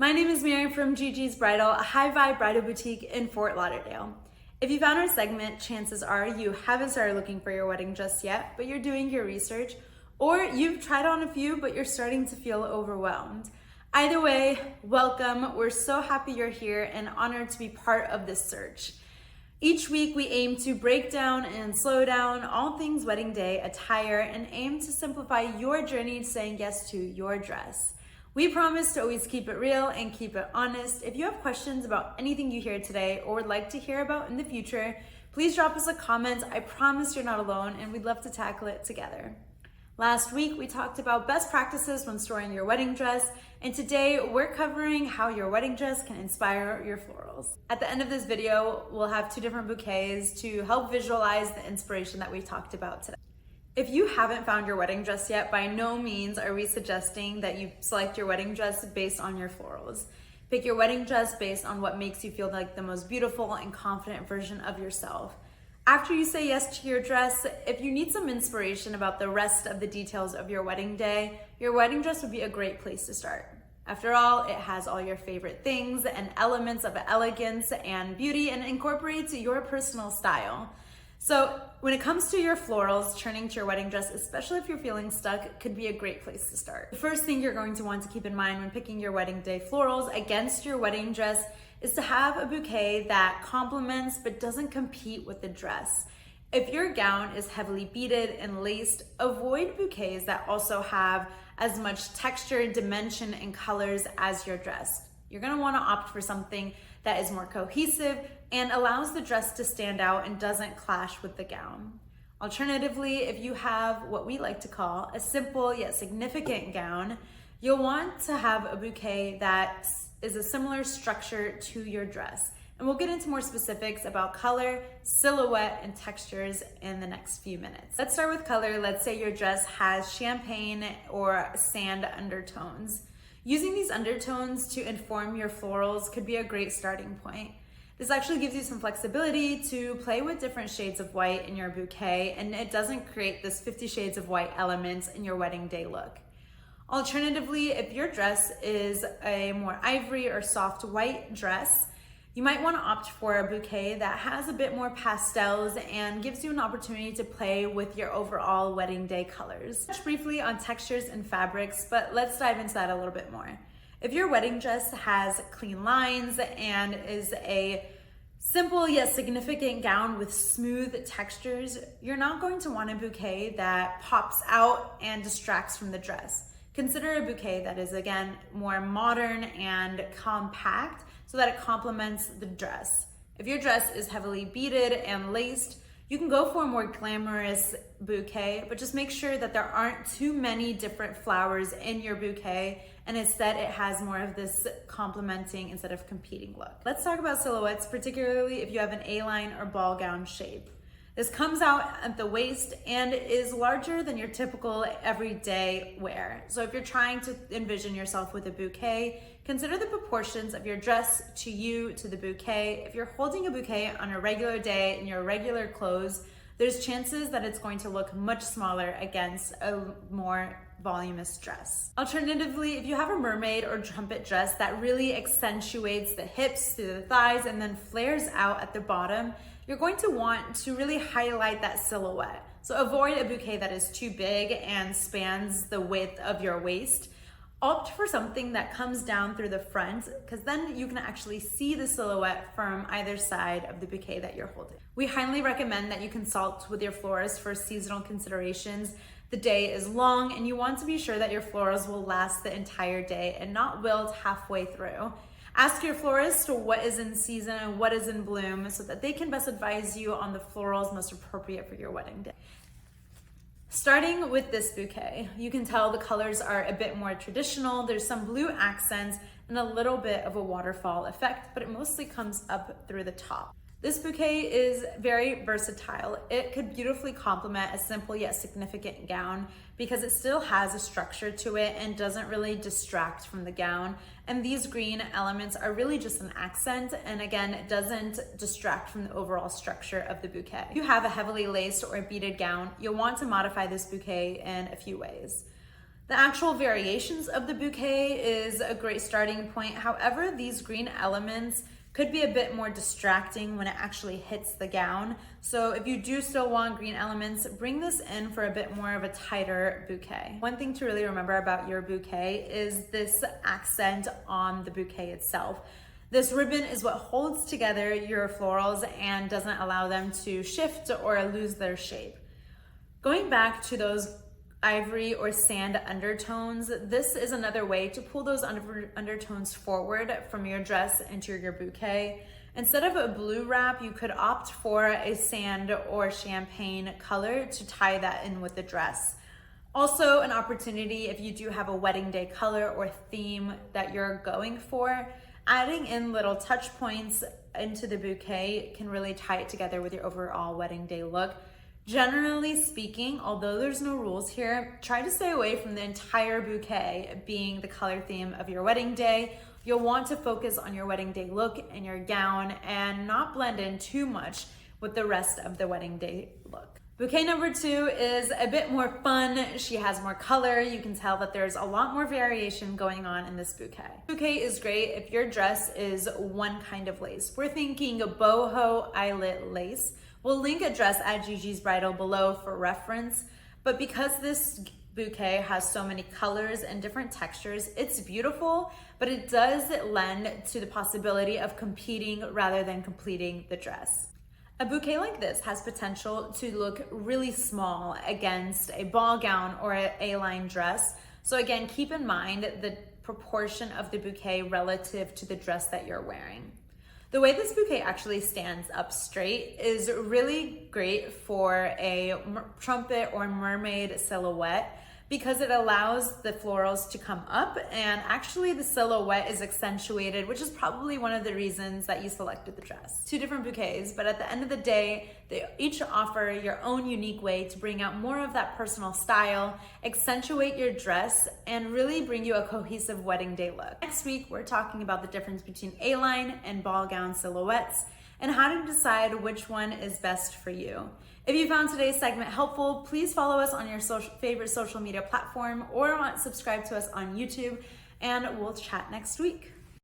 My name is Mary from Gigi's Bridal, a high-vibe bridal boutique in Fort Lauderdale. If you found our segment, chances are you haven't started looking for your wedding just yet, but you're doing your research, or you've tried on a few, but you're starting to feel overwhelmed. Either way, welcome. We're so happy you're here and honored to be part of this search. Each week, we aim to break down and slow down all things wedding day attire and aim to simplify your journey to saying yes to your dress. We promise to always keep it real and keep it honest. If you have questions about anything you hear today or would like to hear about in the future, please drop us a comment. I promise you're not alone and we'd love to tackle it together. Last week, we talked about best practices when storing your wedding dress, and today we're covering how your wedding dress can inspire your florals. At the end of this video, we'll have 2 different bouquets to help visualize the inspiration that we talked about today. If you haven't found your wedding dress yet, by no means are we suggesting that you select your wedding dress based on your florals. Pick your wedding dress based on what makes you feel like the most beautiful and confident version of yourself. After you say yes to your dress, if you need some inspiration about the rest of the details of your wedding day, your wedding dress would be a great place to start. After all, it has all your favorite things and elements of elegance and beauty and incorporates your personal style. So when it comes to your florals, turning to your wedding dress, especially if you're feeling stuck, could be a great place to start. The first thing you're going to want to keep in mind when picking your wedding day florals against your wedding dress is to have a bouquet that complements but doesn't compete with the dress. If your gown is heavily beaded and laced, avoid bouquets that also have as much texture, dimension, and colors as your dress. You're gonna wanna opt for something that is more cohesive and allows the dress to stand out and doesn't clash with the gown. Alternatively, if you have what we like to call a simple yet significant gown, you'll want to have a bouquet that is a similar structure to your dress. And we'll get into more specifics about color, silhouette, and textures in the next few minutes. Let's start with color. Let's say your dress has champagne or sand undertones. Using these undertones to inform your florals could be a great starting point. This actually gives you some flexibility to play with different shades of white in your bouquet, and it doesn't create this 50 shades of white elements in your wedding day look. Alternatively, if your dress is a more ivory or soft white dress, you might want to opt for a bouquet that has a bit more pastels and gives you an opportunity to play with your overall wedding day colors. Touch briefly on textures and fabrics, but let's dive into that a little bit more. If your wedding dress has clean lines and is a simple yet significant gown with smooth textures, you're not going to want a bouquet that pops out and distracts from the dress. Consider a bouquet that is, again, more modern and compact so that it complements the dress. If your dress is heavily beaded and laced, you can go for a more glamorous bouquet, but just make sure that there aren't too many different flowers in your bouquet, and instead it has more of this complementing instead of competing look. Let's talk about silhouettes, particularly if you have an A-line or ball gown shape. This comes out at the waist and is larger than your typical everyday wear. So if you're trying to envision yourself with a bouquet, consider the proportions of your dress to you to the bouquet. If you're holding a bouquet on a regular day in your regular clothes, there's chances that it's going to look much smaller against a more voluminous dress. Alternatively, if you have a mermaid or trumpet dress that really accentuates the hips through the thighs and then flares out at the bottom, you're going to want to really highlight that silhouette. So avoid a bouquet that is too big and spans the width of your waist. Opt for something that comes down through the front, because then you can actually see the silhouette from either side of the bouquet that you're holding. We highly recommend that you consult with your florist for seasonal considerations. The day is long and you want to be sure that your florals will last the entire day and not wilt halfway through. Ask your florist what is in season and what is in bloom so that they can best advise you on the florals most appropriate for your wedding day. Starting with this bouquet, you can tell the colors are a bit more traditional. There's some blue accents and a little bit of a waterfall effect, but it mostly comes up through the top. This bouquet is very versatile. It could beautifully complement a simple yet significant gown because it still has a structure to it and doesn't really distract from the gown. And these green elements are really just an accent, and again, it doesn't distract from the overall structure of the bouquet. If you have a heavily laced or beaded gown, you'll want to modify this bouquet in a few ways. The actual variations of the bouquet is a great starting point. However, these green elements could be a bit more distracting when it actually hits the gown. So if you do still want green elements, bring this in for a bit more of a tighter bouquet. One thing to really remember about your bouquet is this accent on the bouquet itself. This ribbon is what holds together your florals and doesn't allow them to shift or lose their shape. Going back to those ivory or sand undertones, this is another way to pull those undertones forward from your dress into your bouquet. Instead of a blue wrap, you could opt for a sand or champagne color to tie that in with the dress. Also, an opportunity if you do have a wedding day color or theme that you're going for, adding in little touch points into the bouquet can really tie it together with your overall wedding day look. Generally speaking, although there's no rules here, try to stay away from the entire bouquet being the color theme of your wedding day. You'll want to focus on your wedding day look and your gown and not blend in too much with the rest of the wedding day look. Bouquet number 2 is a bit more fun. She has more color. You can tell that there's a lot more variation going on in this bouquet. Bouquet is great if your dress is one kind of lace. We're thinking a boho eyelet lace. We'll link a dress at Gigi's Bridal below for reference, but because this bouquet has so many colors and different textures, it's beautiful, but it does lend to the possibility of competing rather than completing the dress. A bouquet like this has potential to look really small against a ball gown or an A-line dress. So again, keep in mind the proportion of the bouquet relative to the dress that you're wearing. The way this bouquet actually stands up straight is really great for a trumpet or mermaid silhouette because it allows the florals to come up, and actually the silhouette is accentuated, which is probably one of the reasons that you selected the dress. 2 different bouquets, but at the end of the day, they each offer your own unique way to bring out more of that personal style, accentuate your dress, and really bring you a cohesive wedding day look. Next week, we're talking about the difference between A-line and ball gown silhouettes and how to decide which one is best for you. If you found today's segment helpful, please follow us on your favorite social media platform or subscribe to us on YouTube, and we'll chat next week.